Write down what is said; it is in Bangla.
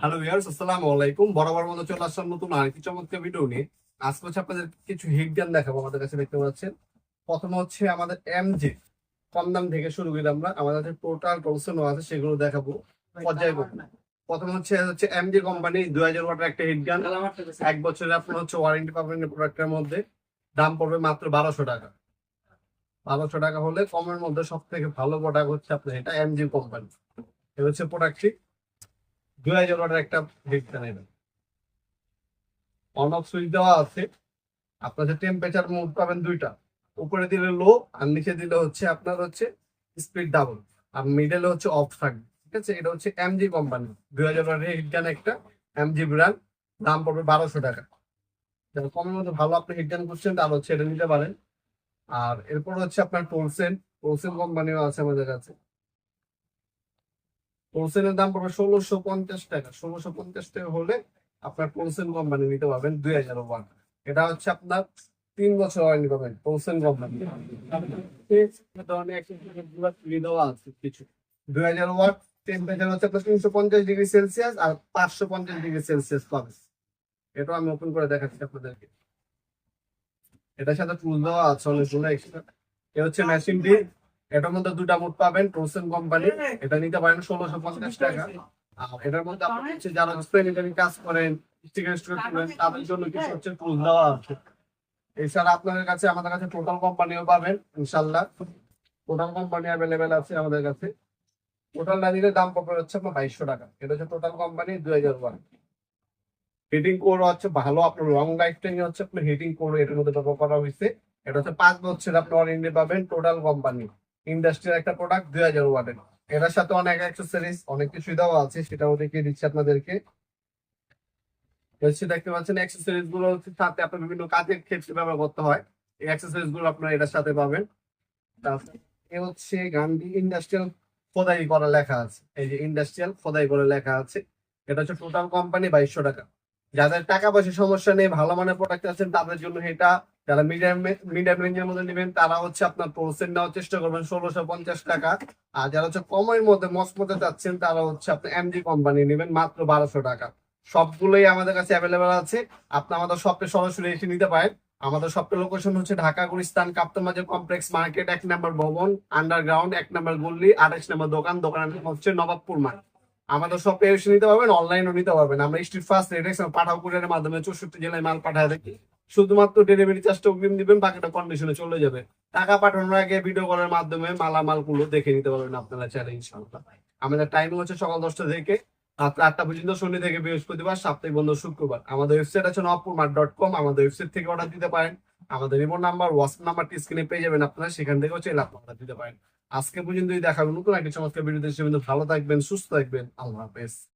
হ্যালো ভিউয়ার্স, আসসালামু আলাইকুম। বরাবর মতো চলে আসলাম নতুন আরেকটি চমৎকার ভিডিও নিয়ে। আজকে হচ্ছে আপনাদের কিছু হিট গান দেখাবো। আমাদের কাছে দেখতে পাচ্ছেন, প্রথমে হচ্ছে আমাদের এমজি কম দাম থেকে শুরু করি। আমরা আমাদের কাছে টোটাল টলসনও আছে, সেগুলো দেখাবো পর্যায়ক্রমে। প্রথমে হচ্ছে এমজি কোম্পানি 2000 ওয়াটের একটা হিট গান। 1 বছরের আপনার হচ্ছে ওয়ারেন্টি পাবেন এই প্রোডাক্টের মধ্যে। দাম পড়বে মাত্র 1200 টাকা। 1200 টাকা হলে কমের মধ্যে সব থেকে ভালো প্রোডাক্ট হচ্ছে আপনার এটা এমজি কোম্পানি। এ হচ্ছে প্রোডাক্টটি। 2000 ওয়াটের একটা হিট গান। এটা অন অফ সুইচ দেওয়া আছে। আপনার যে টেম্পারেচার মোড পাবেন দুইটা, উপরে দিলে লো আর নিচে দিলে হচ্ছে আপনার হচ্ছে স্পিড ডাবল, আর মিডলে হচ্ছে অফ থাকবে। ঠিক আছে, এটা হচ্ছে এমজি কোম্পানি 2000 ওয়াটের হিট গান একটা, এমজি ব্র্যান্ড। দাম পড়বে 1200 টাকা। যারা কমের মধ্যে ভালো আপনি হিট গান করছেন তাহলে হচ্ছে এটা নিতে পারেন। আর এরপর হচ্ছে আপনার টোলসেন, টোলসেন কোম্পানিও আছে আমাদের কাছে। টোলসেনের দাম পড়বে 1650 টাকা। 1650 টাকা হলে আপনার টোলসেন কোম্পানি নিতে পারবেন 2000 ওয়াট। এটা হচ্ছে আপনার 3 বছর ওয়ারেন্টি পাবেন টোলসেন কোম্পানি। দেওয়া আছে কিছু। 2000 ওয়াট টেম্পারেচার হচ্ছে আপনার 350 ডিগ্রি সেলসিয়াস আর 550 ডিগ্রি সেলসিয়াস পাবেন। এটাও আমি ওপেন করে দেখাচ্ছি আপনাদেরকে। এটার সাথে টুল দেওয়া আছে অনেকগুলো এক্সট্রা। এ হচ্ছে মেশিনটি। এটার মধ্যে দুটা মোড পাবেন টোলসেন কোম্পানি। এটা নিতে পারেন 1650 টাকা। আর এটার মধ্যে আপনি হচ্ছে যারা স্পেনিটারি কাজ করেন, স্টিকার করেন, তাদের জন্য কিছু হচ্ছে টুল দেওয়া আছে। এছাড়া আপনাদের কাছে আমাদের কাছে টোটাল কোম্পানিও পাবেন ইনশাল্লাহ। টোটাল কোম্পানি অ্যাভেলেবেল আছে আমাদের কাছে। টোটালটা নিলে দাম পড়বে হচ্ছে আপনার 2200 টাকা। এটা হচ্ছে টোটাল কোম্পানি 2001। হিটিং কোর হচ্ছে ভালো, আপনার লং লাইফ টাইম হচ্ছে আপনার হিটিং কোর এটার মধ্যে ব্যবহার করা হয়েছে। এটা হচ্ছে 5 বছর আপনি ওয়ারেন্টি পাবেন। টোটাল কোম্পানি ইন্ডাস্ট্রিয়াল একটা প্রোডাক্ট 2000 ওয়াটের। এটার সাথে অনেক অ্যাক্সেসরিজ অনেক কিছু দেওয়া আছে, সেটাও দেখিয়ে দিচ্ছি আপনাদেরকে। হচ্ছে দেখতে পাচ্ছেন অ্যাক্সেসরিজ গুলো হচ্ছে সাথে আপনার বিভিন্ন কাজের ক্ষেত্রে ব্যবহার করতে হয়। এই অ্যাক্সেসরিজ গুলো আপনার এটার সাথে পাবেন। তারপর এ হচ্ছে গান্ধী ইন্ডাস্ট্রিয়াল খোদাই করা লেখা আছে। এই যে ইন্ডাস্ট্রিয়াল খোদাই করে লেখা আছে। এটা হচ্ছে টোটাল কোম্পানি 2200 টাকা। যাদের টাকা পয়সা সমস্যা নেই, ভালো মানের প্রোডাক্ট আছেন তাদের জন্য এটা। যারা মিডিয়াম মিডিয়াম রেঞ্জের মধ্যে নেবেন তারা হচ্ছে আপনার প্রসেন্ট নেওয়ার চেষ্টা করবেন 1650 টাকা। আর যারা হচ্ছে কমের মধ্যে মসমতে চাচ্ছেন তারা হচ্ছে আপনি এমজি কোম্পানি নেবেন মাত্র 1200 টাকা। সবগুলোই আমাদের কাছে অ্যাভেলেবেল আছে। আপনি আমাদের শপে সরাসরি এসে নিতে পারেন। আমাদের শপের লোকেশন হচ্ছে ঢাকা গুলিস্তান কাপ্তান বাজার কমপ্লেক্স মার্কেট, 1 নম্বর ভবন, আন্ডারগ্রাউন্ড, 1 নম্বর গল্লি, 28 নম্বর দোকান। দোকানের নাম হচ্ছে নবাবপুর মার্ট। আমাদের শপে এসে নিতে পারবেন, অনলাইনও নিতে পারবেন। আমরা স্ট্রিট ফাস্ট রেট পাঠাও কুরিয়ারের মাধ্যমে 64 জেলায় মাল পাঠায় থাকি। শুধুমাত্র ডেলিভারি চার্জটা অগ্রিম দিবেন, বাকিটা কন্ডিশনে চলে যাবে। টাকা পাঠানোর আগে ভিডিও কলের মাধ্যমে মালামাল গুলো দেখে নিতে পারবেন আপনারা চাইলে ইনশাআল্লাহ। আমাদের টাইমিং হচ্ছে সকাল 10টা থেকে রাত 8টা পর্যন্ত, শনি থেকে বৃহস্পতিবার, সাপ্তাহিক বন্ধ শুক্রবার। আমাদের ওয়েবসাইট আছে নবপুরমার্ট.com। আমাদের ওয়েবসাইট থেকে অর্ডার দিতে পারেন। আমাদের রিমোট নাম্বার, হোয়াটসঅ্যাপ নাম্বারটি স্ক্রিনে পেয়ে যাবেন আপনারা, সেখান থেকে হচ্ছে অর্ডার দিতে পারেন। আজকে পর্যন্তই দেখাবো নতুন একটা চমৎকার ভিডিও। ভালো থাকবেন, সুস্থ থাকবেন, আল্লাহ হাফেজ।